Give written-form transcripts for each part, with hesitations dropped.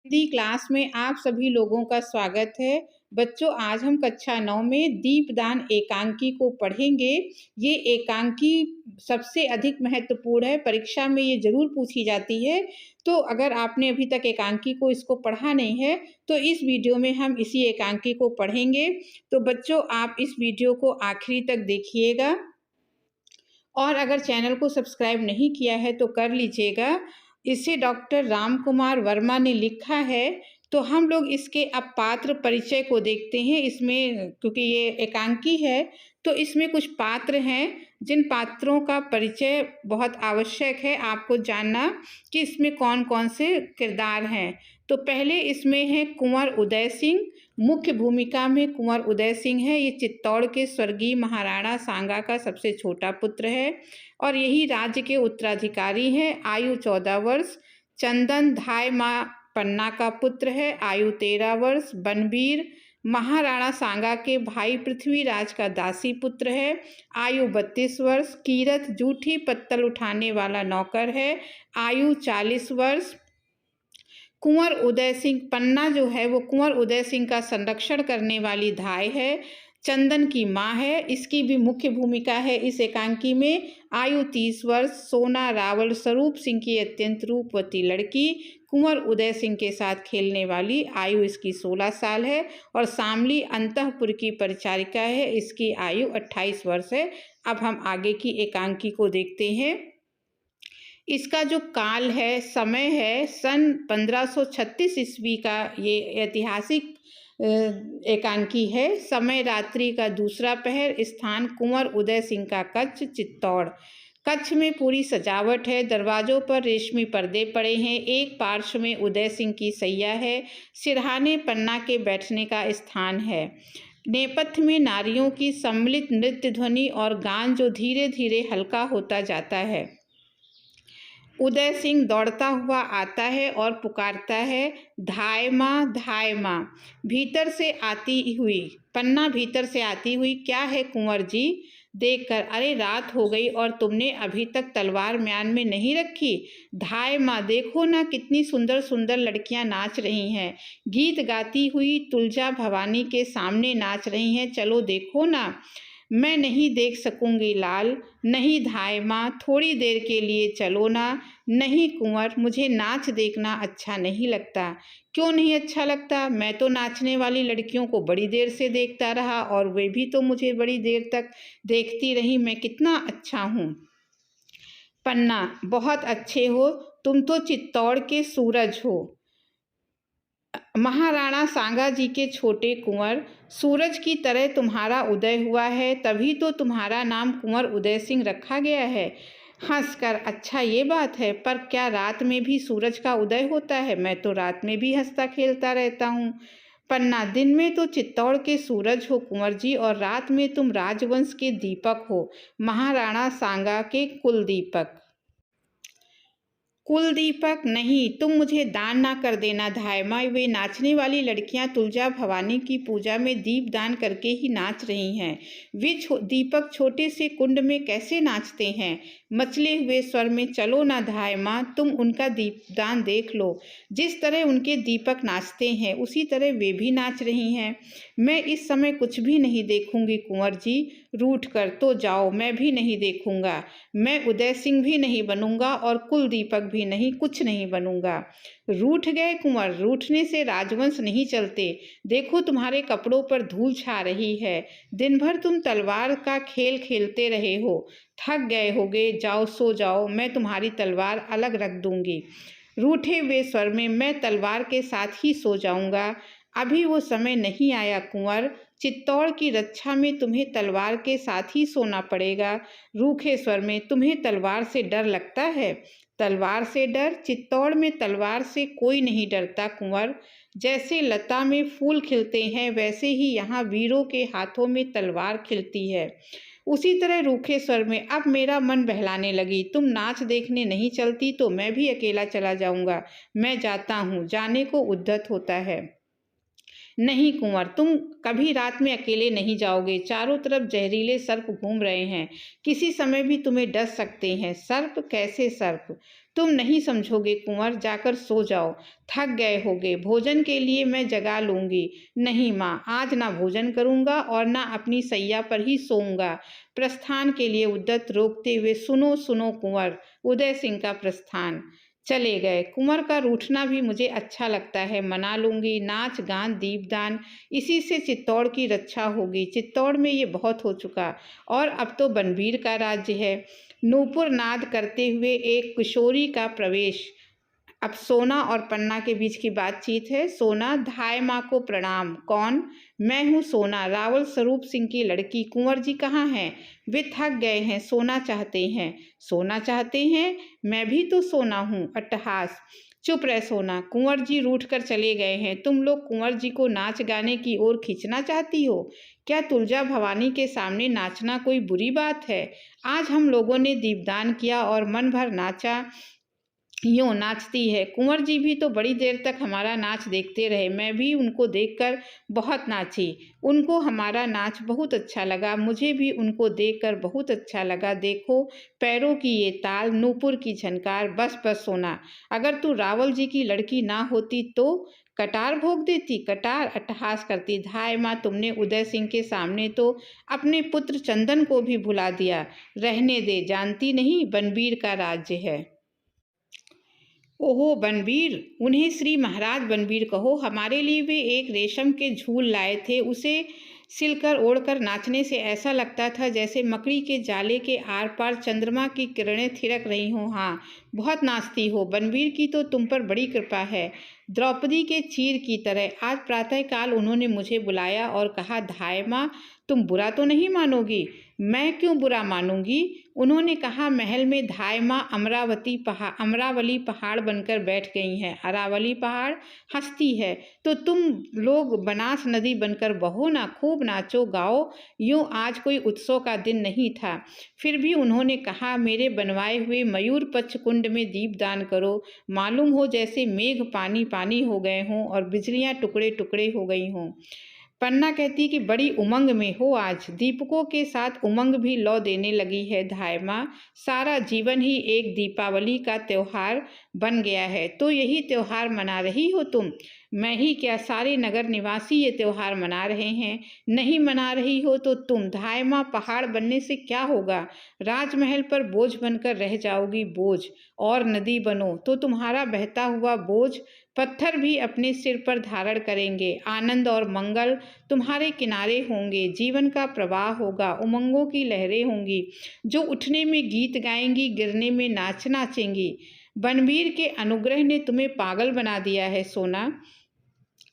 Hindi class में आप सभी लोगों का स्वागत है। बच्चों, आज हम कक्षा 9 में दीपदान एकांकी को पढ़ेंगे। ये एकांकी सबसे अधिक महत्वपूर्ण है, परीक्षा में ये ज़रूर पूछी जाती है। तो अगर आपने अभी तक एकांकी को इसको पढ़ा नहीं है, तो इस वीडियो में हम इसी एकांकी को पढ़ेंगे। तो बच्चों, आप इस वीडियो को आखिरी तक देखिएगा और अगर चैनल को सब्सक्राइब नहीं किया है तो कर लीजिएगा। इसे डॉक्टर राम कुमार वर्मा ने लिखा है। तो हम लोग इसके अब पात्र परिचय को देखते हैं। इसमें क्योंकि ये एकांकी है तो इसमें कुछ पात्र हैं जिन पात्रों का परिचय बहुत आवश्यक है आपको जानना कि इसमें कौन कौन से किरदार हैं। तो पहले इसमें है कुंवर उदय सिंह। मुख्य भूमिका में कुंवर उदय सिंह है। ये चित्तौड़ के स्वर्गीय महाराणा सांगा का सबसे छोटा पुत्र है और यही राज्य के उत्तराधिकारी हैं। आयु 14 वर्ष। चंदन धाय माँ पन्ना का पुत्र है। आयु 13 वर्ष। बनबीर महाराणा सांगा के भाई पृथ्वीराज का दासी पुत्र है। आयु 32 वर्ष। कीरत जूठी पत्तल उठाने वाला नौकर है। आयु 40 वर्ष। कुंवर उदय सिंह पन्ना जो है वो कुंवर उदय सिंह का संरक्षण करने वाली धाय है। चंदन की माँ है। इसकी भी मुख्य भूमिका है इस एकांकी में। आयु 30 वर्ष। सोना रावल स्वरूप सिंह की अत्यंत रूपवती लड़की कुंवर उदय सिंह के साथ खेलने वाली। आयु इसकी 16 साल है और शामली अंतःपुर की परिचारिका है। इसकी आयु 28 वर्ष है। अब हम आगे की एकांकी को देखते हैं। इसका जो काल है, समय है, सन 1536 ईस्वी का ये ऐतिहासिक एकांकी है। समय रात्रि का दूसरा पहर। स्थान कुंवर उदय सिंह का कच्छ चित्तौड़। कच्छ में पूरी सजावट है। दरवाजों पर रेशमी पर्दे पड़े हैं। एक पार्श्व में उदय सिंह की सैया है। सिरहाने पन्ना के बैठने का स्थान है। नेपथ्य में नारियों की सम्मिलित नृत्य ध्वनि और गान जो धीरे धीरे हल्का होता जाता है। उदय सिंह दौड़ता हुआ आता है और पुकारता है, धाय माँ। भीतर से आती हुई पन्ना भीतर से आती हुई, क्या है कुंवर जी? देखकर, अरे रात हो गई और तुमने अभी तक तलवार म्यान में नहीं रखी। धाय माँ, देखो ना कितनी सुंदर सुंदर लड़कियां नाच रही हैं। गीत गाती हुई तुलजा भवानी के सामने नाच रही हैं। चलो देखो ना। मैं नहीं देख सकूंगी लाल। नहीं धाय माँ, थोड़ी देर के लिए चलो ना। नहीं कुंवर, मुझे नाच देखना अच्छा नहीं लगता। क्यों नहीं अच्छा लगता? मैं तो नाचने वाली लड़कियों को बड़ी देर से देखता रहा और वे भी तो मुझे बड़ी देर तक देखती रही। मैं कितना अच्छा हूँ। पन्ना, बहुत अच्छे हो। तुम तो चित्तौड़ के सूरज हो। महाराणा सांगा जी के छोटे कुंवर, सूरज की तरह तुम्हारा उदय हुआ है, तभी तो तुम्हारा नाम कुंवर उदय सिंह रखा गया है। हंसकर, अच्छा ये बात है, पर क्या रात में भी सूरज का उदय होता है? मैं तो रात में भी हंसता खेलता रहता हूँ। पन्ना, दिन में तो चित्तौड़ के सूरज हो कुंवर जी और रात में तुम राजवंश के दीपक हो, महाराणा सांगा के कुल दीपक। कुल दीपक नहीं, तुम मुझे दान ना कर देना धाय माँ। वे नाचने वाली लड़कियां तुलजा भवानी की पूजा में दीप दान करके ही नाच रही हैं। वे दीपक छोटे से कुंड में कैसे नाचते हैं? मचले हुए स्वर में, चलो ना धाय माँ, तुम उनका दीपदान देख लो। जिस तरह उनके दीपक नाचते हैं उसी तरह वे भी नाच रही हैं। मैं इस समय कुछ भी नहीं देखूंगी कुंवर जी। रूठ कर तो जाओ, मैं भी नहीं देखूंगा। मैं उदय सिंह भी नहीं बनूंगा और कुल दीपक भी नहीं, कुछ नहीं बनूंगा। रूठ गए कुंवर, रूठने से राजवंश नहीं चलते। देखो तुम्हारे कपड़ों पर धूल छा रही है। दिन भर तुम तलवार का खेल खेलते रहे हो, थक गए होगे। जाओ सो जाओ, मैं तुम्हारी तलवार अलग रख दूंगी। रूठे हुए स्वर में, मैं तलवार के साथ ही सो जाऊंगा। अभी वो समय नहीं आया कुंवर। चित्तौड़ की रक्षा में तुम्हें तलवार के साथ ही सोना पड़ेगा। रूखे स्वर में, तुम्हें तलवार से डर लगता है? तलवार से डर? चित्तौड़ में तलवार से कोई नहीं डरता कुंवर। जैसे लता में फूल खिलते हैं वैसे ही यहाँ वीरों के हाथों में तलवार खिलती है। उसी तरह रूखे स्वर में, अब मेरा मन बहलाने लगी। तुम नाच देखने नहीं चलती तो मैं भी अकेला चला जाऊंगा। मैं जाता हूँ। जाने को उद्यत होता है। नहीं कुंवर, तुम कभी रात में अकेले नहीं जाओगे। चारों तरफ जहरीले सर्प घूम रहे हैं, किसी समय भी तुम्हें डस सकते हैं। सर्प? कैसे सर्प? तुम नहीं समझोगे कुंवर, जाकर सो जाओ, थक गए होगे। भोजन के लिए मैं जगा लूंगी। नहीं माँ, आज ना भोजन करूंगा और ना अपनी सैया पर ही सोऊंगा। प्रस्थान के लिए उद्यत रोकते हुए, सुनो सुनो कुंवर, उदय सिंह का प्रस्थान। चले गए। कुंवर का रूठना भी मुझे अच्छा लगता है, मना लूंगी। नाच गान दीपदान, इसी से चित्तौड़ की रक्षा होगी। चित्तौड़ में ये बहुत हो चुका, और अब तो बनबीर का राज्य है। नूपुर नाद करते हुए एक किशोरी का प्रवेश। अब सोना और पन्ना के बीच की बातचीत है। सोना, धाय माँ को प्रणाम। कौन? मैं हूँ सोना, रावल स्वरूप सिंह की लड़की। कुंवर जी कहाँ हैं? वे थक गए हैं, सोना चाहते हैं। सोना चाहते हैं? मैं भी तो सोना हूँ। अट्टहास। चुप रह सोना, कुंवर जी रूठ कर चले गए हैं। तुम लोग कुंवर जी को नाच गाने की ओर खींचना चाहती हो। क्या तुलजा भवानी के सामने नाचना कोई बुरी बात है? आज हम लोगों ने दीपदान किया और मन भर नाचा। यूँ नाचती है। कुंवर जी भी तो बड़ी देर तक हमारा नाच देखते रहे। मैं भी उनको देखकर बहुत नाची। उनको हमारा नाच बहुत अच्छा लगा, मुझे भी उनको देखकर बहुत अच्छा लगा। देखो पैरों की ये ताल, नूपुर की झनकार। बस बस सोना, अगर तू रावल जी की लड़की ना होती तो कटार भोग देती। कटार? अट्टहास करती। धाय माँ, तुमने उदय सिंह के सामने तो अपने पुत्र चंदन को भी भुला दिया। रहने दे, जानती नहीं बनबीर का राज्य है। ओहो बनबीर, उन्हें श्री महाराज बनबीर कहो। हमारे लिए वे एक रेशम के झूल लाए थे, उसे सिलकर ओढ़कर नाचने से ऐसा लगता था जैसे मकड़ी के जाले के आर पार चंद्रमा की किरणें थिरक रही हों। हाँ, बहुत नाचती हो। बनबीर की तो तुम पर बड़ी कृपा है, द्रौपदी के चीर की तरह। आज प्रातःकाल उन्होंने मुझे बुलाया और कहा, धाय माँ, तुम बुरा तो नहीं मानोगी? मैं क्यों बुरा मानूंगी? उन्होंने कहा, महल में धाय माँ अमरावली पहाड़ बनकर बैठ गई हैं। अरावली पहाड़? हंसती है। तो तुम लोग बनास नदी बनकर बहो ना, खूब नाचो गाओ। यूं आज कोई उत्सव का दिन नहीं था। फिर भी उन्होंने कहा, मेरे बनवाए हुए मयूर पक्ष कुंड में दीपदान करो। मालूम हो जैसे मेघ पानी पानी हो गए हों और बिजलियां टुकड़े टुकड़े हो गई हों। पन्ना कहती कि बड़ी उमंग में हो आज। दीपकों के साथ उमंग भी लौ देने लगी है धाय माँ। सारा जीवन ही एक दीपावली का त्योहार बन गया है। तो यही त्योहार मना रही हो तुम? मैं ही क्या, सारे नगर निवासी ये त्योहार मना रहे हैं। नहीं मना रही हो तो तुम? धाय माँ, पहाड़ बनने से क्या होगा? राजमहल पर बोझ बनकर रह जाओगी। बोझ? और नदी बनो तो तुम्हारा बहता हुआ बोझ पत्थर भी अपने सिर पर धारण करेंगे। आनंद और मंगल तुम्हारे किनारे होंगे। जीवन का प्रवाह होगा, उमंगों की लहरें होंगी जो उठने में गीत गाएंगी, गिरने में नाच नाचेंगी। बनबीर के अनुग्रह ने तुम्हें पागल बना दिया है सोना।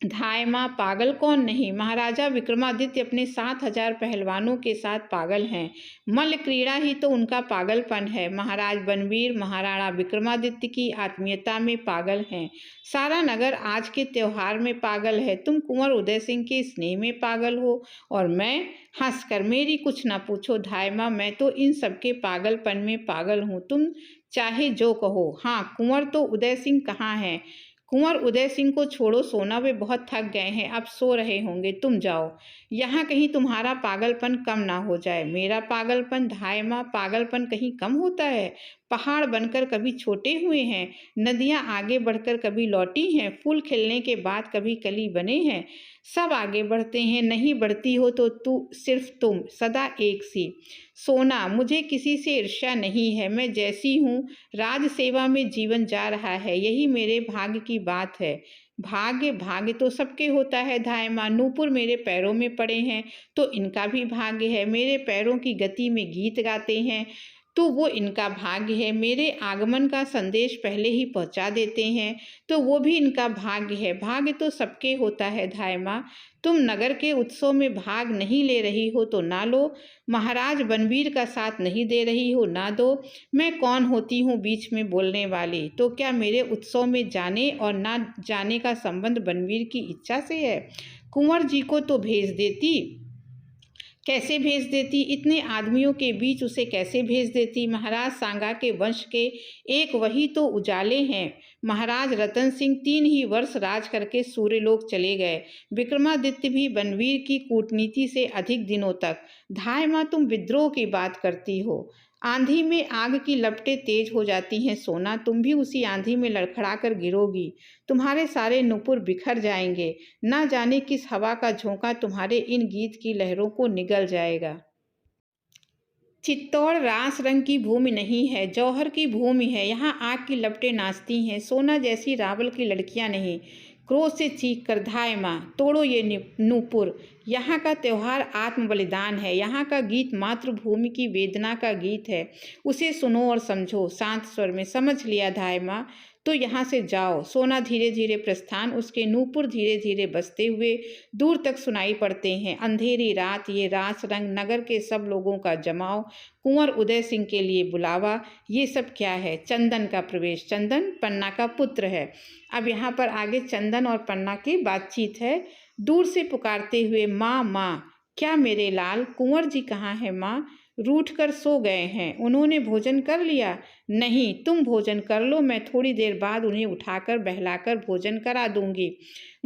धाय माँ, पागल कौन नहीं, महाराजा विक्रमादित्य अपने 7,000 पहलवानों के साथ पागल हैं। मल्ल क्रीड़ा ही तो उनका पागलपन है। महाराज बनबीर महाराणा विक्रमादित्य की आत्मीयता में पागल हैं। सारा नगर आज के त्योहार में पागल है। तुम कुंवर उदय सिंह के स्नेह में पागल हो और मैं? हंसकर, मेरी कुछ ना पूछो धाय माँ, मैं तो इन सबके पागलपन में पागल हूँ। तुम चाहे जो कहो। हाँ, कुंवर तो उदय सिंह कहाँ हैं? कुंवर उदय सिंह को छोड़ो सोना, वे बहुत थक गए हैं, अब सो रहे होंगे। तुम जाओ, यहाँ कहीं तुम्हारा पागलपन कम ना हो जाए। मेरा पागलपन? धाय माँ, पागलपन कहीं कम होता है? पहाड़ बनकर कभी छोटे हुए हैं, नदियाँ आगे बढ़कर कभी लौटी हैं, फूल खिलने के बाद कभी कली बने हैं। सब आगे बढ़ते हैं, नहीं बढ़ती हो तो सिर्फ तुम, सदा एक सी। सोना, मुझे किसी से ईर्ष्या नहीं है। मैं जैसी हूँ, राज सेवा में जीवन जा रहा है, यही मेरे भाग्य की बात है। भाग्य? भाग्य तो सबके होता है धाय माँ। नूपुर मेरे पैरों में पड़े हैं तो इनका भी भाग्य है। मेरे पैरों की गति में गीत गाते हैं तो वो इनका भाग्य है। मेरे आगमन का संदेश पहले ही पहुंचा देते हैं तो वो भी इनका भाग्य है। भाग्य तो सबके होता है धाय माँ। तुम नगर के उत्सव में भाग नहीं ले रही हो तो ना लो। महाराज बनबीर का साथ नहीं दे रही हो, ना दो। मैं कौन होती हूँ बीच में बोलने वाली? तो क्या मेरे उत्सव में जाने और ना जाने का संबंध बनबीर की इच्छा से है? कुंवर जी को तो भेज देती। कैसे भेज देती, इतने आदमियों के बीच उसे कैसे भेज देती। महाराज सांगा के वंश के एक वही तो उजाले हैं। महाराज रतन सिंह 3 ही वर्ष राज करके सूर्यलोक चले गए। विक्रमादित्य भी बनवीर की कूटनीति से अधिक दिनों तक। धाय माँ, तुम विद्रोह की बात करती हो। आंधी में आग की लपटें तेज हो जाती हैं सोना, तुम भी उसी आंधी में लड़खड़ा कर गिरोगी। तुम्हारे सारे नुपुर बिखर जाएंगे। ना जाने किस हवा का झोंका तुम्हारे इन गीत की लहरों को निगल जाएगा। चित्तौड़ रास रंग की भूमि नहीं है, जौहर की भूमि है। यहाँ आग की लपटें नाचती हैं, सोना जैसी रावल की लड़कियाँ नहीं। क्रोध से चीख कर, धाय माँ, तोड़ो ये नूपुर। यहाँ का त्योहार आत्म बलिदान है। यहाँ का गीत मातृभूमि की वेदना का गीत है। उसे सुनो और समझो। शांत स्वर में, समझ लिया धाय माँ, तो यहाँ से जाओ। सोना धीरे धीरे प्रस्थान, उसके नूपुर धीरे धीरे बसते हुए दूर तक सुनाई पड़ते हैं। अंधेरी रात, ये रास रंग, नगर के सब लोगों का जमाव, कुंवर उदय सिंह के लिए बुलावा, ये सब क्या है? चंदन का प्रवेश। चंदन पन्ना का पुत्र है। अब यहाँ पर आगे चंदन और पन्ना की बातचीत है। दूर से पुकारते हुए, माँ माँ, क्या मेरे लाल? कुंवर जी कहाँ है माँ? रूठ कर सो गए हैं। उन्होंने भोजन कर लिया? नहीं, तुम भोजन कर लो, मैं थोड़ी देर बाद उन्हें उठाकर बहलाकर भोजन करा दूंगी।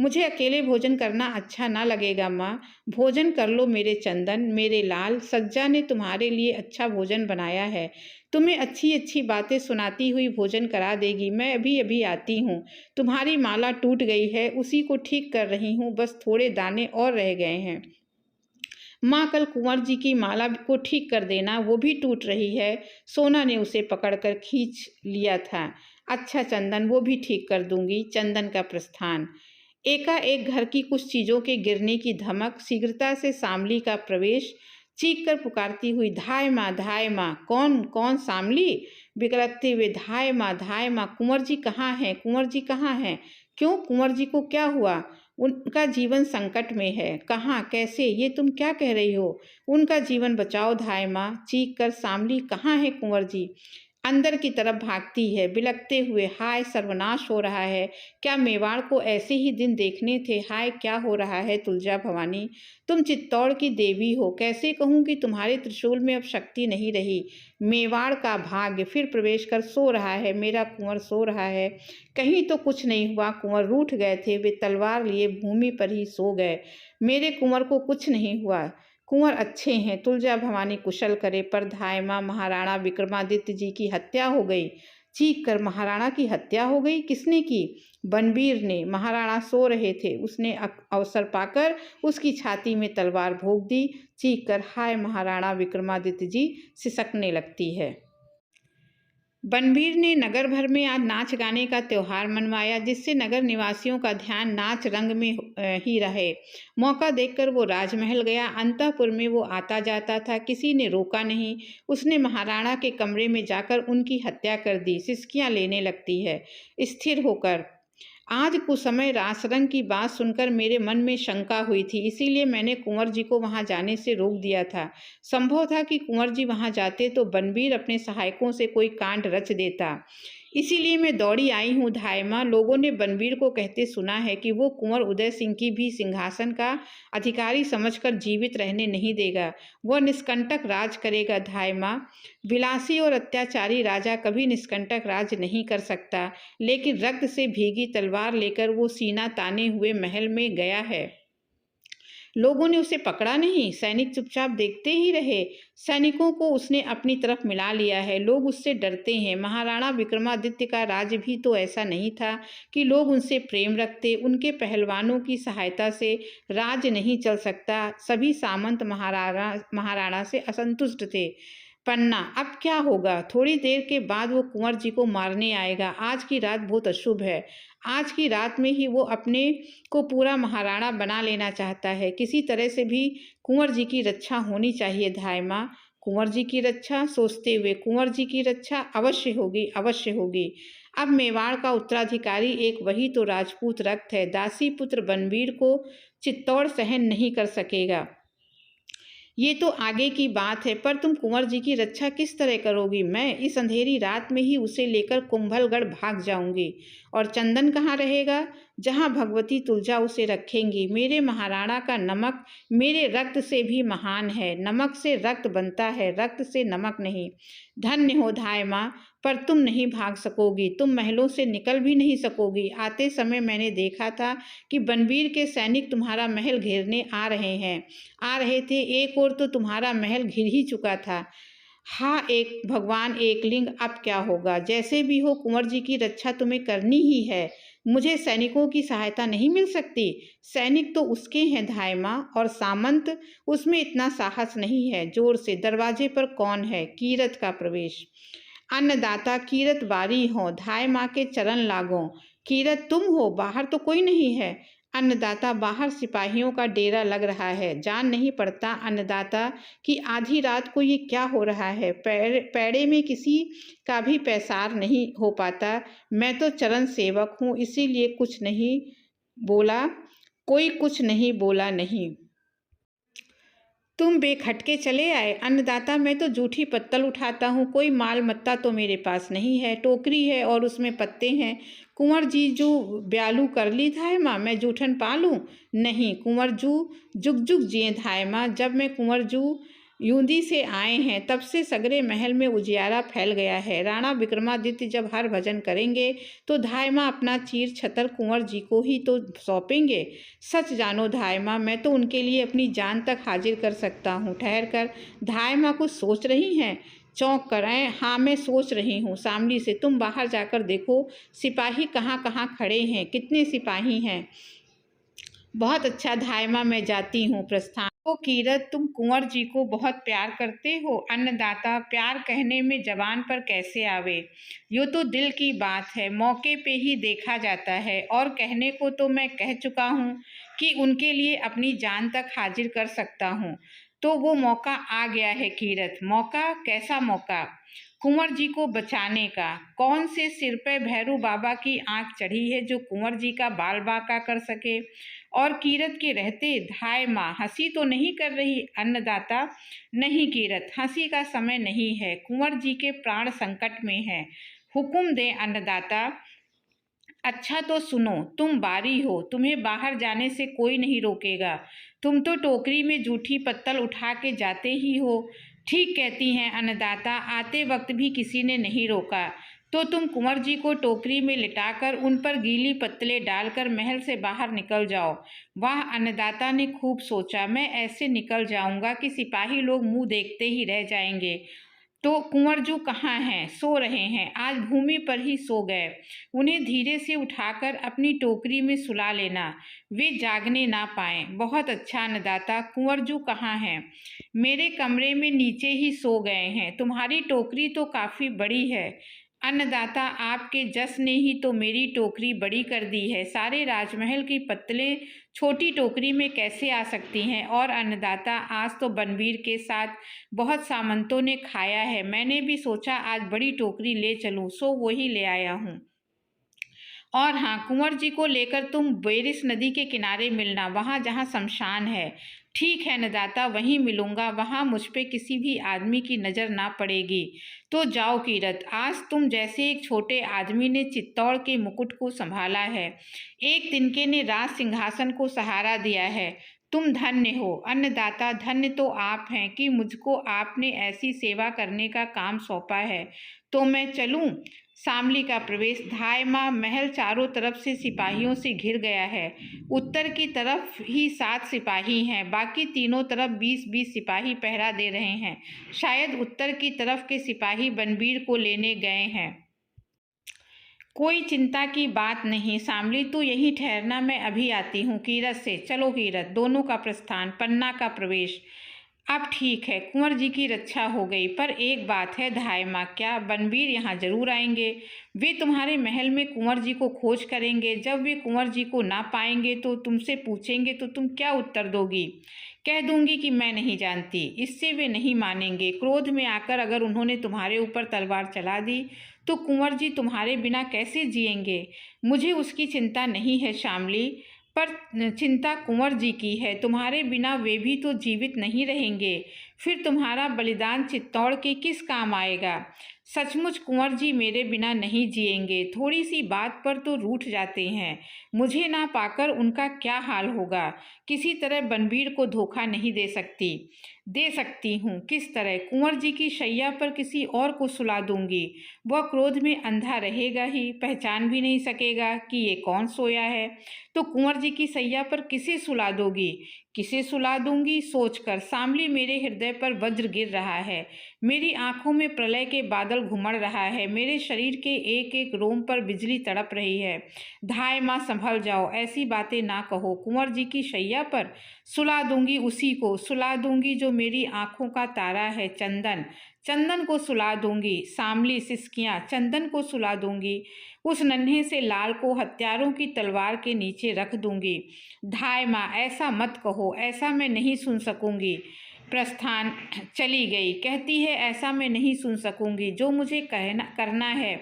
मुझे अकेले भोजन करना अच्छा ना लगेगा माँ। भोजन कर लो मेरे चंदन, मेरे लाल। सज्जा ने तुम्हारे लिए अच्छा भोजन बनाया है, तुम्हें अच्छी अच्छी बातें सुनाती हुई भोजन करा देगी। मैं अभी अभी आती हूँ। तुम्हारी माला टूट गई है, उसी को ठीक कर रही हूँ, बस थोड़े दाने और रह गए हैं। माँ, कल कुंवर जी की माला को ठीक कर देना, वो भी टूट रही है। सोना ने उसे पकड़कर खींच लिया था। अच्छा चंदन, वो भी ठीक कर दूंगी। चंदन का प्रस्थान। एकाएक घर की कुछ चीज़ों के गिरने की धमक, शीघ्रता से शामली का प्रवेश। चीख कर पुकारती हुई, धाय माँ, धाय माँ। कौन कौन? शामली। बिगड़ते हुए, धाय माँ, धाय माँ, कुंवर जी कहाँ हैं? कुंवर जी कहाँ हैं? क्यों, कुंवर जी को क्या हुआ? उनका जीवन संकट में है। कहाँ, कैसे? ये तुम क्या कह रही हो? उनका जीवन बचाओ धाय माँ। चीख कर, शामली कहाँ है कुंवर जी? अंदर की तरफ भागती है बिलखते हुए। हाय, सर्वनाश हो रहा है। क्या मेवाड़ को ऐसे ही दिन देखने थे? हाय, क्या हो रहा है? तुलजा भवानी, तुम चित्तौड़ की देवी हो, कैसे कहूँ कि तुम्हारे त्रिशूल में अब शक्ति नहीं रही। मेवाड़ का भाग्य फिर प्रवेश कर सो रहा है। मेरा कुंवर सो रहा है। कहीं तो कुछ नहीं हुआ। कुंवर रूठ गए थे, वे तलवार लिए भूमि पर ही सो गए। मेरे कुंवर को कुछ नहीं हुआ। कुंवर अच्छे हैं, तुलजा भवानी कुशल करे। पर धाय माँ, महाराणा विक्रमादित्य जी की हत्या हो गई। चीख कर, महाराणा की हत्या हो गई? किसने की? बनवीर ने। महाराणा सो रहे थे, उसने अवसर पाकर उसकी छाती में तलवार भोंक दी। चीख कर, हाय, महाराणा विक्रमादित्य जी सिसकने लगती है। बनवीर ने नगर भर में आज नाच गाने का त्योहार मनवाया, जिससे नगर निवासियों का ध्यान नाच रंग में ही रहे। मौका देखकर वो राजमहल गया। अंतःपुर में वो आता जाता था, किसी ने रोका नहीं। उसने महाराणा के कमरे में जाकर उनकी हत्या कर दी। सिसकियां लेने लगती है स्थिर होकर। आज कुसमय रासरंग की बात सुनकर मेरे मन में शंका हुई थी, इसीलिए मैंने कुंवर जी को वहां जाने से रोक दिया था। संभव था कि कुंवर जी वहां जाते तो बनवीर अपने सहायकों से कोई कांड रच देता। इसीलिए मैं दौड़ी आई हूँ धाय माँ। लोगों ने बनवीर को कहते सुना है कि वो कुंवर उदय सिंह की भी सिंहासन का अधिकारी समझकर जीवित रहने नहीं देगा। वह निष्कंटक राज करेगा धाय माँ। विलासी और अत्याचारी राजा कभी निष्कंटक राज नहीं कर सकता। लेकिन रक्त से भीगी तलवार लेकर वो सीना ताने हुए महल में गया है। लोगों ने उसे पकड़ा नहीं, सैनिक चुपचाप देखते ही रहे। सैनिकों को उसने अपनी तरफ मिला लिया है। लोग उससे डरते हैं। महाराणा विक्रमादित्य का राज भी तो ऐसा नहीं था कि लोग उनसे प्रेम रखते। उनके पहलवानों की सहायता से राज नहीं चल सकता। सभी सामंत महाराणा से असंतुष्ट थे। पन्ना, अब क्या होगा? थोड़ी देर के बाद वो कुंवर जी को मारने आएगा। आज की रात बहुत अशुभ है। आज की रात में ही वो अपने को पूरा महाराणा बना लेना चाहता है। किसी तरह से भी कुंवर जी की रक्षा होनी चाहिए धाय माँ। कुंवर जी की रक्षा? सोचते हुए, कुंवर जी की रक्षा अवश्य होगी, अवश्य होगी। अब मेवाड़ का उत्तराधिकारी एक वही तो राजपूत रक्त है। दासी पुत्र बनवीर को चित्तौड़ सहन नहीं कर सकेगा। ये तो आगे की बात है, पर तुम कुंवर जी की रक्षा किस तरह करोगी? मैं इस अंधेरी रात में ही उसे लेकर कुंभलगढ़ भाग जाऊंगी। और चंदन कहाँ रहेगा? जहाँ भगवती तुलजा उसे रखेंगी। मेरे महाराणा का नमक मेरे रक्त से भी महान है। नमक से रक्त बनता है, रक्त से नमक नहीं। धन्य हो धाय माँ, पर तुम नहीं भाग सकोगी। तुम महलों से निकल भी नहीं सकोगी। आते समय मैंने देखा था कि बनवीर के सैनिक तुम्हारा महल घेरने आ रहे थे। एक और तो तुम्हारा महल घिर ही चुका था। हाँ, एक भगवान एक लिंग, अब क्या होगा? जैसे भी हो कुंवर जी की रक्षा तुम्हें करनी ही है। मुझे सैनिकों की सहायता नहीं मिल सकती? सैनिक तो उसके हैं धाय माँ, और सामंत, उसमें इतना साहस नहीं है। जोर से दरवाजे पर कौन है? कीरत का प्रवेश। अन्नदाता कीरत बारी हो, धाय माँ के चरण लागो। कीरत तुम हो? बाहर तो कोई नहीं है। अन्नदाता, बाहर सिपाहियों का डेरा लग रहा है। जान नहीं पड़ता अन्नदाता कि आधी रात को ये क्या हो रहा है। पैड़े में किसी का भी पैसार नहीं हो पाता। मैं तो चरण सेवक हूँ, इसीलिए कुछ नहीं बोला। कोई कुछ नहीं बोला नहीं। तुम बेखटके चले आए। अन्नदाता, मैं तो जूठी पत्तल उठाता हूँ, कोई माल मत्ता तो मेरे पास नहीं है। टोकरी है और उसमें पत्ते हैं। कुंवर जी जो ब्यालू कर ली धाय माँ, मैं जूठन पा लूँ? नहीं, कुंवर जू जुग जुग जिए धाय माँ। जब मैं कुंवर जू यूंदी से आए हैं तब से सगरे महल में उजियारा फैल गया है। राणा विक्रमादित्य जब हर भजन करेंगे तो धाय माँ अपना चीर छतर कुंवर जी को ही तो सौंपेंगे। सच जानो धाय माँ, मैं तो उनके लिए अपनी जान तक हाजिर कर सकता हूँ। ठहर कर। धाय माँ कुछ सोच रही हैं? चौंक कर आए। हाँ, मैं सोच रही हूँ शामली से, तुम बाहर जाकर देखो सिपाही कहाँ कहाँ खड़े हैं, कितने सिपाही हैं। बहुत अच्छा धाय माँ, मैं जाती हूँ। प्रस्थान। ओ कीरत, तुम कुंवर जी को बहुत प्यार करते हो? अन्नदाता, प्यार कहने में जबान पर कैसे आवे। यो तो दिल की बात है, मौके पे ही देखा जाता है। और कहने को तो मैं कह चुका हूँ कि उनके लिए अपनी जान तक हाजिर कर सकता हूँ। तो वो मौका आ गया है कीरत। मौका? कैसा मौका? कुंवर जी को बचाने का। कौन से सिर पे भैरू बाबा की आंख चढ़ी है जो कुंवर जी का बाल बांका कर सके? और कीरत के रहते धाय माँ हंसी तो नहीं कर रही? अन्नदाता, नहीं कीरत, हंसी का समय नहीं है। कुंवर जी के प्राण संकट में है। हुक्म दे अन्नदाता। अच्छा तो सुनो, तुम बारी हो, तुम्हें बाहर जाने से कोई नहीं रोकेगा। तुम तो टोकरी में जूठी पत्तल उठा के जाते ही हो। ठीक कहती हैं अन्नदाता, आते वक्त भी किसी ने नहीं रोका। तो तुम कुंवर जी को टोकरी में लिटाकर उन पर गीली पत्तलें डालकर महल से बाहर निकल जाओ। वाह, अन्नदाता ने खूब सोचा। मैं ऐसे निकल जाऊंगा कि सिपाही लोग मुंह देखते ही रह जाएंगे। तो कुंवर जू कहाँ हैं? सो रहे हैं, आज भूमि पर ही सो गए। उन्हें धीरे से उठाकर अपनी टोकरी में सुला लेना, वे जागने ना पाएं। बहुत अच्छा अन्नदाता। कुंवर जू कहाँ हैं? मेरे कमरे में नीचे ही सो गए हैं। तुम्हारी टोकरी तो काफी बड़ी है। अन्नदाता, आपके जस ने ही तो मेरी टोकरी बड़ी कर दी है। सारे राजमहल की पत्तलें छोटी टोकरी में कैसे आ सकती हैं? और अन्नदाता, आज तो बनवीर के साथ बहुत सामंतों ने खाया है। मैंने भी सोचा आज बड़ी टोकरी ले चलूं, सो वही ले आया हूँ। और हाँ, कुंवर जी को लेकर तुम बेरिस नदी के किनारे मिलना, वहाँ जहाँ शमशान है। ठीक है अन्नदाता, वहीं मिलूंगा। वहाँ मुझ पे किसी भी आदमी की नज़र ना पड़ेगी। तो जाओ कीरत, आज तुम जैसे एक छोटे आदमी ने चित्तौड़ के मुकुट को संभाला है, एक तिनके ने राज सिंहासन को सहारा दिया है। तुम धन्य हो अन्नदाता। धन्य तो आप हैं कि मुझको आपने ऐसी सेवा करने का काम सौंपा है। तो मैं चलूं? शामली का प्रवेश। धाय माँ, महल चारों तरफ से सिपाहियों से घिर गया है। उत्तर की तरफ ही 7 सिपाही हैं, बाकी तीनों तरफ 20-20 सिपाही पहरा दे रहे हैं। शायद उत्तर की तरफ के सिपाही बनवीर को लेने गए हैं। कोई चिंता की बात नहीं शामली, तू यहीं ठहरना, मैं अभी आती हूँ। कीरत से। चलो कीरत। दोनों का प्रस्थान। पन्ना का प्रवेश। अब ठीक है, कुंवर जी की रक्षा हो गई, पर एक बात है धाय माँ, क्या बनवीर यहाँ जरूर आएंगे? वे तुम्हारे महल में कुंवर जी को खोज करेंगे। जब वे कुंवर जी को ना पाएंगे तो तुमसे पूछेंगे तो तुम क्या उत्तर दोगी? कह दूंगी कि मैं नहीं जानती। इससे वे नहीं मानेंगे। क्रोध में आकर अगर उन्होंने तुम्हारे ऊपर तलवार चला दी तो कुंवर जी तुम्हारे बिना कैसे जिएंगे? मुझे उसकी चिंता नहीं है शामली, पर चिंता कुंवर जी की है, तुम्हारे बिना वे भी तो जीवित नहीं रहेंगे। फिर तुम्हारा बलिदान चित्तौड़ के किस काम आएगा? सचमुच कुंवर जी मेरे बिना नहीं जिएंगे। थोड़ी सी बात पर तो रूठ जाते हैं। मुझे ना पाकर उनका क्या हाल होगा। किसी तरह बनबीर को धोखा नहीं दे सकती हूँ। किस तरह? कुंवर जी की शैया पर किसी और को सुला दूंगी। वह क्रोध में अंधा रहेगा ही, पहचान भी नहीं सकेगा कि ये कौन सोया है। तो कुंवर जी की सैया पर किसे सुला दोगी? किसे सुला दूंगी सोचकर सांवली मेरे हृदय पर वज्र गिर रहा है। मेरी आंखों में प्रलय के बादल घुमड़ रहा है। मेरे शरीर के एक एक रोम पर बिजली तड़प रही है। धाय माँ संभल जाओ, ऐसी बातें ना कहो। कुंवर जी की शैया पर सुला दूंगी उसी को, सुला दूंगी जो मेरी आंखों का तारा है, चंदन। चंदन को सुला दूंगी। सांवली सिसकियां, चंदन को सुला दूंगी। उस नन्हे से लाल को हत्यारों की तलवार के नीचे रख दूंगी। धाय माँ, ऐसा मत कहो, ऐसा मैं नहीं सुन सकूंगी। प्रस्थान चली गई। कहती है ऐसा मैं नहीं सुन सकूंगी। जो मुझे करना है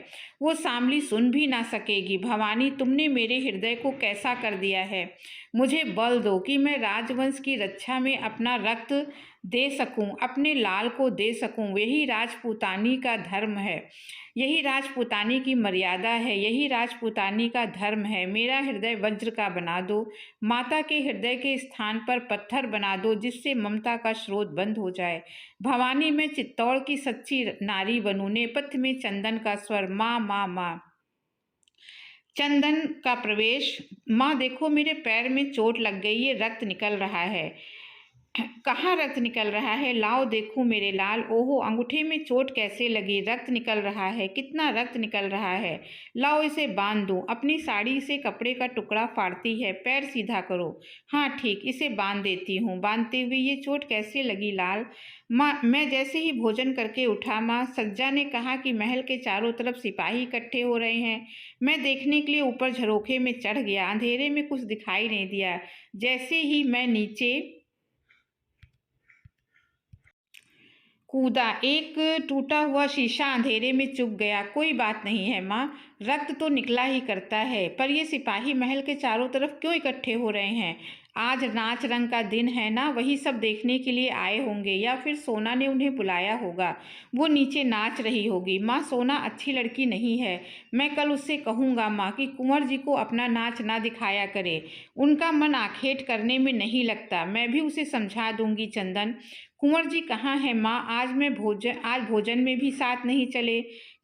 वो सांवली सुन भी ना सकेगी। भवानी, तुमने मेरे हृदय को कैसा कर दिया है। मुझे बल दो कि मैं राजवंश की रक्षा में अपना रक्त दे सकूं, अपने लाल को दे सकूं। यही राजपूतानी का धर्म है, यही राजपूतानी की मर्यादा है, यही राजपूतानी का धर्म है। मेरा हृदय वज्र का बना दो। माता के हृदय के स्थान पर पत्थर बना दो, जिससे ममता का स्रोत बंद हो जाए। भवानी, मैं चित्तौड़ की सच्ची नारी बनूं। नेपथ्य में चंदन का स्वर, माँ माँ माँ। चंदन का प्रवेश। माँ देखो, मेरे पैर में चोट लग गई, ये रक्त निकल रहा है। कहाँ रक्त निकल रहा है? लाओ देखूं मेरे लाल। ओहो, अंगूठे में चोट कैसे लगी? रक्त निकल रहा है। कितना रक्त निकल रहा है? लाओ इसे बांध दूं। अपनी साड़ी से कपड़े का टुकड़ा फाड़ती है। पैर सीधा करो। हाँ ठीक, इसे बांध देती हूँ। बांधते हुए, ये चोट कैसे लगी लाल? माँ, मैं जैसे ही भोजन करके उठा, माँ सज्जा ने कहा कि महल के चारों तरफ सिपाही इकट्ठे हो रहे हैं। मैं देखने के लिए ऊपर झरोखे में चढ़ गया। अंधेरे में कुछ दिखाई नहीं दिया। जैसे ही मैं नीचे कूदा, एक टूटा हुआ शीशा अंधेरे में चुभ गया। कोई बात नहीं है माँ, रक्त तो निकला ही करता है। पर ये सिपाही महल के चारों तरफ क्यों इकट्ठे हो रहे हैं? आज नाच रंग का दिन है ना, वही सब देखने के लिए आए होंगे, या फिर सोना ने उन्हें बुलाया होगा। वो नीचे नाच रही होगी। माँ, सोना अच्छी लड़की नहीं है। मैं कल उससे कहूँगा माँ कि कुंवर जी को अपना नाच ना दिखाया करे। उनका मन आखेट करने में नहीं लगता। मैं भी उसे समझा दूंगी। चंदन, कुंवर जी कहाँ है माँ? आज भोजन में भी साथ नहीं चले।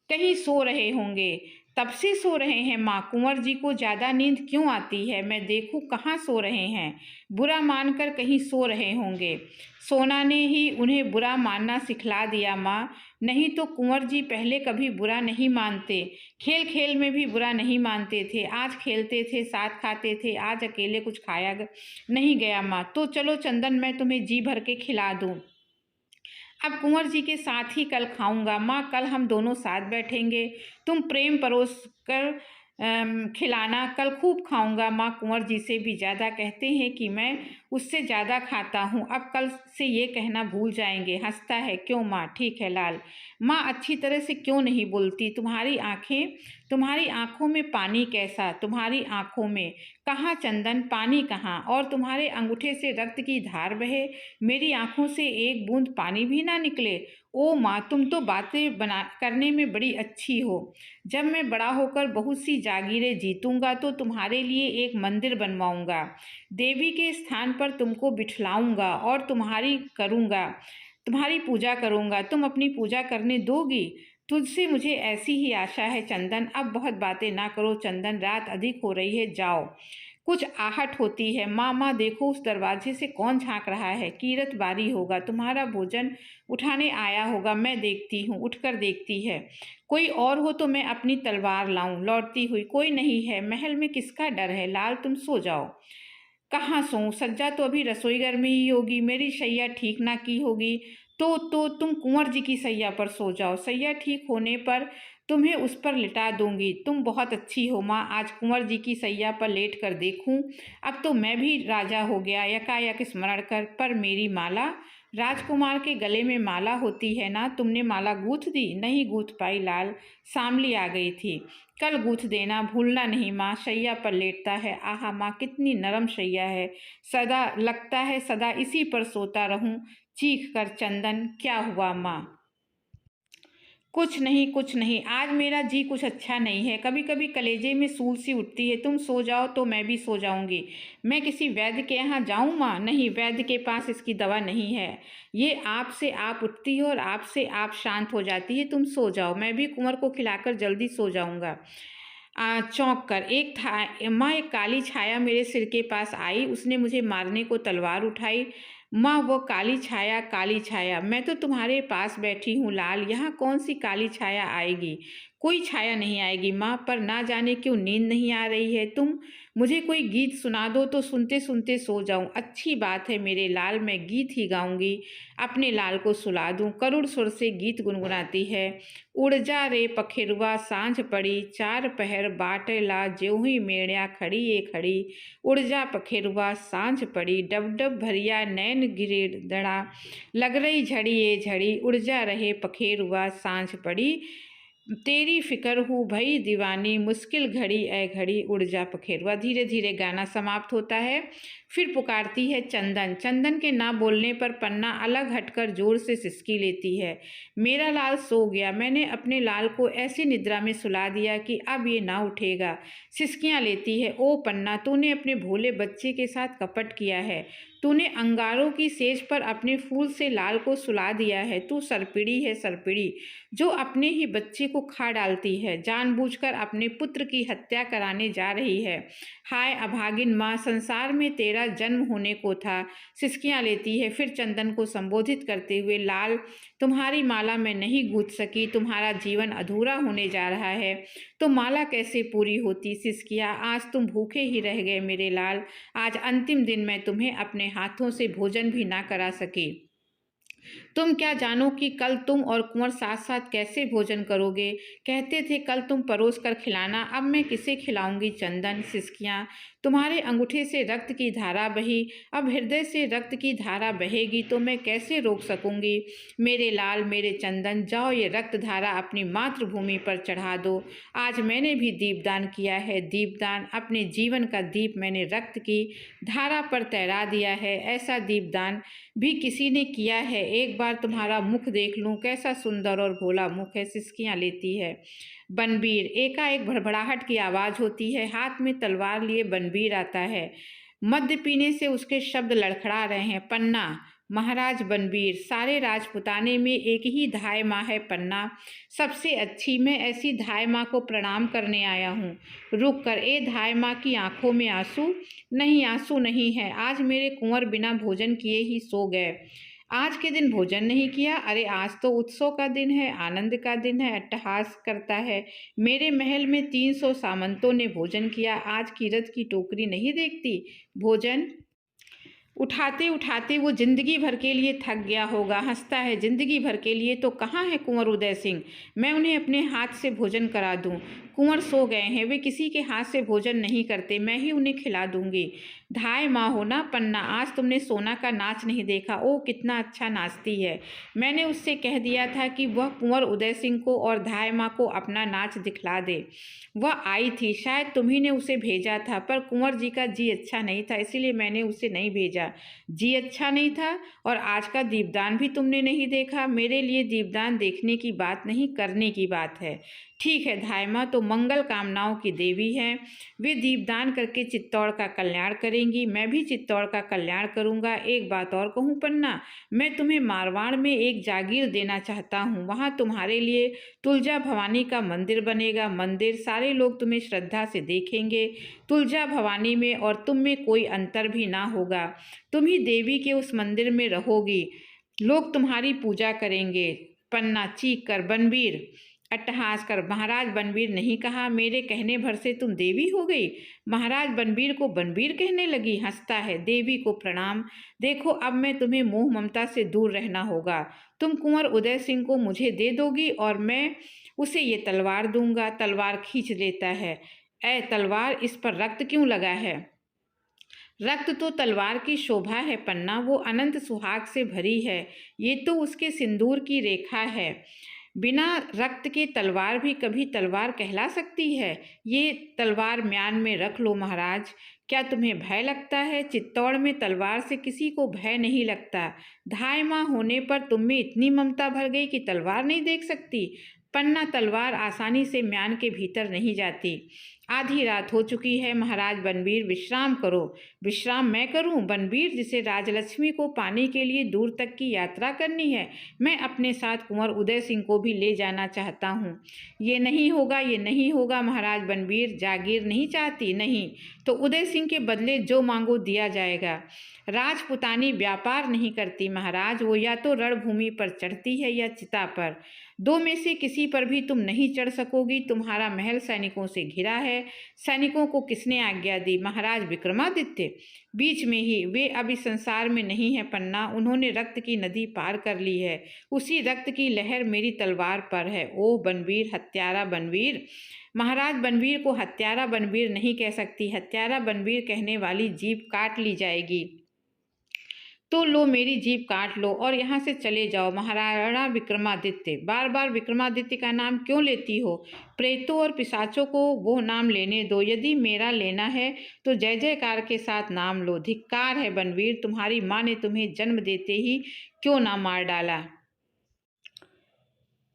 कहीं सो रहे होंगे। तब से सो रहे हैं माँ। कुंवर जी को ज्यादा नींद क्यों आती है? मैं देखूं कहाँ सो रहे हैं। बुरा मानकर कहीं सो रहे होंगे। सोना ने ही उन्हें बुरा मानना सिखला दिया माँ। नहीं तो कुंवर जी पहले कभी बुरा नहीं मानते। खेल खेल में भी बुरा नहीं मानते थे। आज खेलते थे, साथ खाते थे, आज अकेले कुछ खाया नहीं गया माँ। तो चलो चंदन, मैं तुम्हें जी भर के खिला दूँ। अब कुंवर जी के साथ ही कल खाऊंगा माँ। कल हम दोनों साथ बैठेंगे। तुम प्रेम परोस कर खिलाना। कल खूब खाऊंगा माँ। कुंवर जी से भी ज़्यादा कहते हैं कि मैं उससे ज़्यादा खाता हूँ। अब कल से ये कहना भूल जाएंगे। हंसता है। क्यों माँ? ठीक है लाल। माँ अच्छी तरह से क्यों नहीं बोलती? तुम्हारी आंखों में पानी कैसा? तुम्हारी आंखों में कहाँ चंदन? पानी कहाँ? और तुम्हारे अंगूठे से रक्त की धार बहे, मेरी आंखों से एक बूंद पानी भी ना निकले। ओ माँ, तुम तो बातें करने में बड़ी अच्छी हो। जब मैं बड़ा होकर बहुत सी जागीरें जीतूंगा तो तुम्हारे लिए एक मंदिर बनवाऊंगा। देवी के स्थान पर तुमको बिठलाऊंगा और तुम्हारी पूजा करूंगा। तुम अपनी पूजा करने दोगी? तुझसे मुझे ऐसी ही आशा है चंदन। अब बहुत बातें ना करो चंदन, रात अधिक हो रही है, जाओ। कुछ आहट होती है। माँ देखो, उस दरवाजे से कौन झांक रहा है? कीरत बारी होगा, तुम्हारा भोजन उठाने आया होगा। मैं देखती हूँ। उठकर देखती है। कोई और हो तो मैं अपनी तलवार लाऊं लौटती हुई। कोई नहीं है। महल में किसका डर है? लाल, तुम सो जाओ। कहाँ सोऊं? सज्जा तो अभी रसोईघर में ही होगी। मेरी सैया ठीक ना की होगी तो तुम कुंवर जी की सैया पर सो जाओ। सैया ठीक होने पर तुम्हें उस पर लिटा दूंगी। तुम बहुत अच्छी हो माँ। आज कुंवर जी की सैया पर लेट कर देखूं। अब तो मैं भी राजा हो गया। यकायक स्मरण कर, पर मेरी माला राजकुमार के गले में माला होती है ना, तुमने माला गूंथ दी? नहीं गूंथ पाई लाल, सांवली आ गई थी। कल गूंथ देना, भूलना नहीं माँ। शैया पर लेटता है, आहा माँ कितनी नरम शैया है, सदा लगता है सदा इसी पर सोता रहूं। चीख कर चंदन, क्या हुआ माँ? कुछ नहीं कुछ नहीं, आज मेरा जी कुछ अच्छा नहीं है। कभी कभी कलेजे में सूल सी उठती है। तुम सो जाओ तो मैं भी सो जाऊंगी। मैं किसी वैद्य के यहाँ जाऊँ माँ? नहीं, वैद्य के पास इसकी दवा नहीं है। ये आप से आप उठती है और आप से आप शांत हो जाती है। तुम सो जाओ, मैं भी कुंवर को खिलाकर जल्दी सो जाऊंगा। चौंक कर एक था माँ, एक काली छाया मेरे सिर के पास आई। उसने मुझे मारने को तलवार उठाई। माँ, वो काली छाया, मैं तो तुम्हारे पास बैठी हूँ लाल, यहाँ कौन सी काली छाया आएगी? कोई छाया नहीं आएगी माँ, पर ना जाने क्यों नींद नहीं आ रही है। तुम मुझे कोई गीत सुना दो तो सुनते सुनते सो जाऊं। अच्छी बात है मेरे लाल, मैं गीत ही गाऊंगी, अपने लाल को सुला दूं। करुण सुर से गीत गुनगुनाती है। उड़ जा रे पखेरुआ सांझ पड़ी, चार पहर बाटेला ज्यों ही मेड़िया खड़ी ये खड़ी। उड़ जा पखेरुआ सांझ पड़ी, डब डब भरिया नैन गिरे दड़ा, लग रही झड़ी ये झड़ी। उड़ जा रहे पखेरुआ सांझ पड़ी, तेरी फिक्र हूँ भई दीवानी, मुश्किल घड़ी ए घड़ी। उड़ जा पखेरुआ। धीरे धीरे गाना समाप्त होता है। फिर पुकारती है चंदन। चंदन के ना बोलने पर पन्ना अलग हटकर जोर से सिसकी लेती है। मेरा लाल सो गया। मैंने अपने लाल को ऐसी निद्रा में सुला दिया कि अब ये ना उठेगा। सिसकियाँ लेती है। ओ पन्ना, तूने अपने भोले बच्चे के साथ कपट किया है। तूने अंगारों की सेज पर अपने फूल से लाल को सुला दिया है। तू सरपिड़ी है सरपिड़ी, जो अपने ही बच्चे को खा डालती है। जानबूझकर अपने पुत्र की हत्या कराने जा रही है। हाय अभागिन माँ, संसार में तेरा जन्म होने को था। सिसकियाँ लेती है। फिर चंदन को संबोधित करते हुए, लाल, तुम्हारी माला मैं नहीं गूंथ सकी। तुम्हारा जीवन अधूरा होने जा रहा है तो माला कैसे पूरी होती? सिसकिया, आज तुम भूखे ही रह गए मेरे लाल। आज अंतिम दिन मैं तुम्हें अपने हाथों से भोजन भी ना करा सकी। तुम क्या जानो कि कल तुम और कुंवर साथ साथ कैसे भोजन करोगे। कहते थे कल तुम परोस कर खिलाना, अब मैं किसे खिलाऊंगी? चंदन, सिसकियाँ, तुम्हारे अंगूठे से रक्त की धारा बही, अब हृदय से रक्त की धारा बहेगी तो मैं कैसे रोक सकूंगी? मेरे लाल, मेरे चंदन, जाओ ये रक्त धारा अपनी मातृभूमि पर चढ़ा दो। आज मैंने भी दीपदान किया है, दीपदान, अपने जीवन का दीप मैंने रक्त की धारा पर तैरा दिया है। ऐसा दीपदान भी किसी ने किया है? एक बार तुम्हारा मुख देख लूं, कैसा सुंदर और भोला मुख है। सिसकियाँ लेती है। बनबीर, एकाएक भड़बड़ाहट की आवाज़ होती है। हाथ में तलवार लिए बनबीर आता है। मद्य पीने से उसके शब्द लड़खड़ा रहे हैं। पन्ना, महाराज बनबीर, सारे राजपुताने में एक ही धाय माँ है पन्ना, सबसे अच्छी। मैं ऐसी धाय माँ को प्रणाम करने आया हूँ। रुक कर, ए धाय माँ की आंखों में आंसू? नहीं, आंसू नहीं है। आज मेरे कुंवर बिना भोजन किए ही सो गए। आज के दिन भोजन नहीं किया? अरे आज तो उत्सव का दिन है, आनंद का दिन है, अट्टहास करता है। मेरे महल में 300 सामंतों ने भोजन किया। आज कीरत की टोकरी नहीं देखती? भोजन उठाते उठाते वो जिंदगी भर के लिए थक गया होगा। हंसता है, जिंदगी भर के लिए तो कहाँ है कुंवर उदय सिंह? मैं उन्हें अपने हाथ से भोजन करा दूं। कुंवर सो गए हैं, वे किसी के हाथ से भोजन नहीं करते, मैं ही उन्हें खिला दूंगी। धाय माँ हो ना पन्ना, आज तुमने सोना का नाच नहीं देखा? ओ कितना अच्छा नाचती है। मैंने उससे कह दिया था कि वह कुंवर उदय सिंह को और धाय माँ को अपना नाच दिखला दे। वह आई थी, शायद तुम्ही ने उसे भेजा था, पर कुंवर जी का जी अच्छा नहीं था, इसीलिए मैंने उसे नहीं भेजा। जी अच्छा नहीं था और आज का दीपदान भी तुमने नहीं देखा? मेरे लिए दीपदान देखने की बात नहीं, करने की बात है। ठीक है, धाय माँ तो मंगल कामनाओं की देवी हैं। वे दीपदान करके चित्तौड़ का कल्याण करेंगी, मैं भी चित्तौड़ का कल्याण करूँगा। एक बात और कहूँ पन्ना, मैं तुम्हें मारवाड़ में एक जागीर देना चाहता हूँ। वहाँ तुम्हारे लिए तुलजा भवानी का मंदिर बनेगा। मंदिर, सारे लोग तुम्हें श्रद्धा से देखेंगे। तुलजा भवानी में और तुम में कोई अंतर भी ना होगा। तुम ही देवी के उस मंदिर में रहोगी, लोग तुम्हारी पूजा करेंगे। पन्ना चीख कर, बनबीर, अट्टहास कर, महाराज बनबीर नहीं कहा? मेरे कहने भर से तुम देवी हो गई? महाराज बनबीर को बनबीर कहने लगी। हंसता है, देवी को प्रणाम। देखो अब मैं तुम्हें मोह ममता से दूर रहना होगा। तुम कुंवर उदय सिंह को मुझे दे दोगी और मैं उसे ये तलवार दूंगा। तलवार खींच लेता है। ऐ तलवार, इस पर रक्त क्यों लगा है? रक्त तो तलवार की शोभा है पन्ना, वो अनंत सुहाग से भरी है, ये तो उसके सिंदूर की रेखा है। बिना रक्त के तलवार भी कभी तलवार कहला सकती है। ये तलवार म्यान में रख लो महाराज। क्या तुम्हें भय लगता है? चित्तौड़ में तलवार से किसी को भय नहीं लगता। ढाई माह होने पर तुम में इतनी ममता भर गई कि तलवार नहीं देख सकती। पन्ना, तलवार आसानी से म्यान के भीतर नहीं जाती। आधी रात हो चुकी है महाराज बनवीर, विश्राम करो। विश्राम मैं करूं? बनवीर, जिसे राजलक्ष्मी को पाने के लिए दूर तक की यात्रा करनी है, मैं अपने साथ कुंवर उदय सिंह को भी ले जाना चाहता हूँ। ये नहीं होगा, ये नहीं होगा महाराज बनवीर। जागीर नहीं चाहती? नहीं तो उदय सिंह के बदले जो मांगो दिया जाएगा। राजपुतानी व्यापार नहीं करती महाराज, वो या तो रणभूमि पर चढ़ती है या चिता पर। दो में से किसी पर भी तुम नहीं चढ़ सकोगी। तुम्हारा महल सैनिकों से घिरा है। सैनिकों को किसने आज्ञा दी? महाराज विक्रमादित्य। बीच में ही, वे अब इस संसार में नहीं है पन्ना। उन्होंने रक्त की नदी पार कर ली है। उसी रक्त की लहर मेरी तलवार पर है। ओह बनवीर, हत्यारा बनवीर। महाराज बनवीर को हत्यारा बनवीर नहीं कह सकती। हत्यारा बनवीर कहने वाली जीभ काट ली जाएगी। तो लो, मेरी जीभ काट लो और यहाँ से चले जाओ। महाराणा विक्रमादित्य। बार बार विक्रमादित्य का नाम क्यों लेती हो? प्रेतों और पिशाचों को वो नाम लेने दो। यदि मेरा लेना है तो जय जयकार के साथ नाम लो। धिक्कार है बनवीर, तुम्हारी माँ ने तुम्हें जन्म देते ही क्यों ना मार डाला।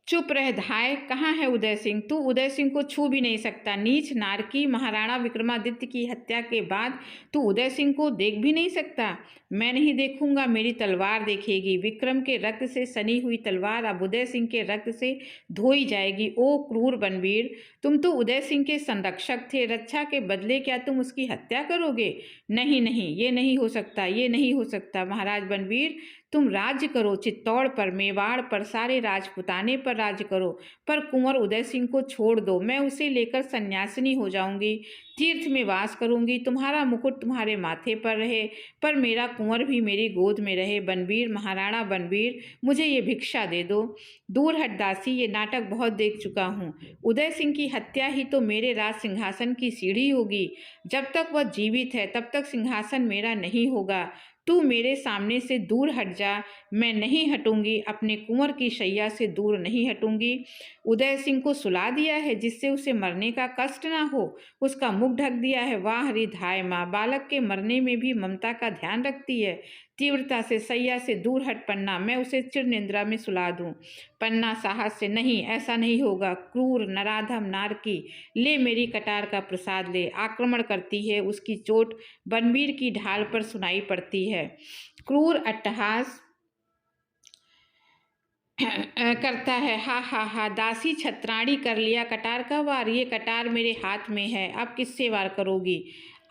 चुप रह धाय। कहाँ है उदय सिंह? तू उदय सिंह को छू भी नहीं सकता। नीच नारकी, महाराणा विक्रमादित्य की हत्या के बाद तू उदय सिंह को देख भी नहीं सकता। मैं नहीं देखूंगा, मेरी तलवार देखेगी। विक्रम के रक्त से सनी हुई तलवार अब उदय सिंह के रक्त से धोई जाएगी। ओ क्रूर बनवीर, तुम तो उदय सिंह के संरक्षक थे। रक्षा के बदले क्या तुम उसकी हत्या करोगे? नहीं नहीं, ये नहीं हो सकता, ये नहीं हो सकता। महाराज बनवीर, तुम राज्य करो चित्तौड़ पर, मेवाड़ पर, सारे राजपुताने पर राज्य करो, पर कुंवर उदय सिंह को छोड़ दो। मैं उसे लेकर सन्यासिनी हो जाऊंगी, तीर्थ में वास करूंगी। तुम्हारा मुकुट तुम्हारे माथे पर रहे, पर मेरा कुंवर भी मेरी गोद में रहे। बनवीर, महाराणा बनवीर, मुझे ये भिक्षा दे दो। दूर हट दासी, ये नाटक बहुत देख चुका हूँ। उदय सिंह की हत्या ही तो मेरे राज सिंहासन की सीढ़ी होगी। जब तक वह जीवित है तब तक सिंहासन मेरा नहीं होगा। तू मेरे सामने से दूर हट जा। मैं नहीं हटूंगी, अपने कुंवर की शैया से दूर नहीं हटूंगी। उदय सिंह को सुला दिया है जिससे उसे मरने का कष्ट ना हो। उसका मुख ढक दिया है। वाह रे धाय माँ, बालक के मरने में भी ममता का ध्यान रखती है। तीव्रता से शैया से दूर हट पन्ना, मैं उसे चिर निद्रा में सुला दूं। पन्ना साहस से, नहीं, ऐसा नहीं होगा। क्रूर नराधम नारकी, ले मेरी कटार का प्रसाद ले। आक्रमण करती है। उसकी चोट बनवीर की ढाल पर सुनाई पड़ती है। क्रूर अट्टहास करता है। हा हा हा। दासी छत्राणी, कर लिया कटार का वार। ये कटार मेरे हाथ में है, अब किससे वार करोगी?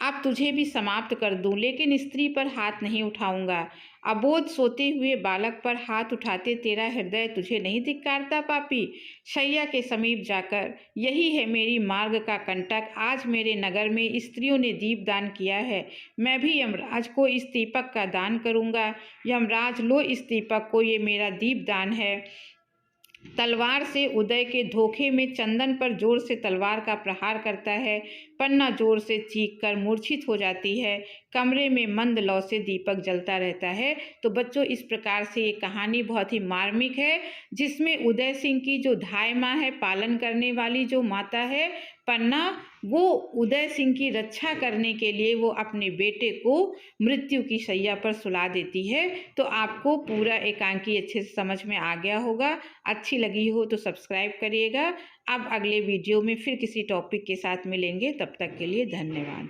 अब तुझे भी समाप्त कर दूं, लेकिन स्त्री पर हाथ नहीं उठाऊंगा। अबोध सोते हुए बालक पर हाथ उठाते तेरा हृदय तुझे नहीं धिक्कारता पापी? शैया के समीप जाकर, यही है मेरी मार्ग का कंटक। आज मेरे नगर में स्त्रियों ने दीप दान किया है, मैं भी यमराज को इस दीपक का दान करूंगा। यमराज, लो इस दीपक को, ये मेरा दीप दान है। तलवार से उदय के धोखे में चंदन पर जोर से तलवार का प्रहार करता है। पन्ना जोर से चीखकर मूर्छित हो जाती है। कमरे में मंद लौ से दीपक जलता रहता है। तो बच्चों, इस प्रकार से ये कहानी बहुत ही मार्मिक है, जिसमें उदय सिंह की जो धाय माँ है, पालन करने वाली जो माता है पन्ना, वो उदय सिंह की रक्षा करने के लिए वो अपने बेटे को मृत्यु की शैया पर सुला देती है। तो आपको पूरा एकांकी अच्छे से समझ में आ गया होगा। अच्छी लगी हो तो सब्सक्राइब करिएगा। अब अगले वीडियो में फिर किसी टॉपिक के साथ मिलेंगे, तब तक के लिए धन्यवाद।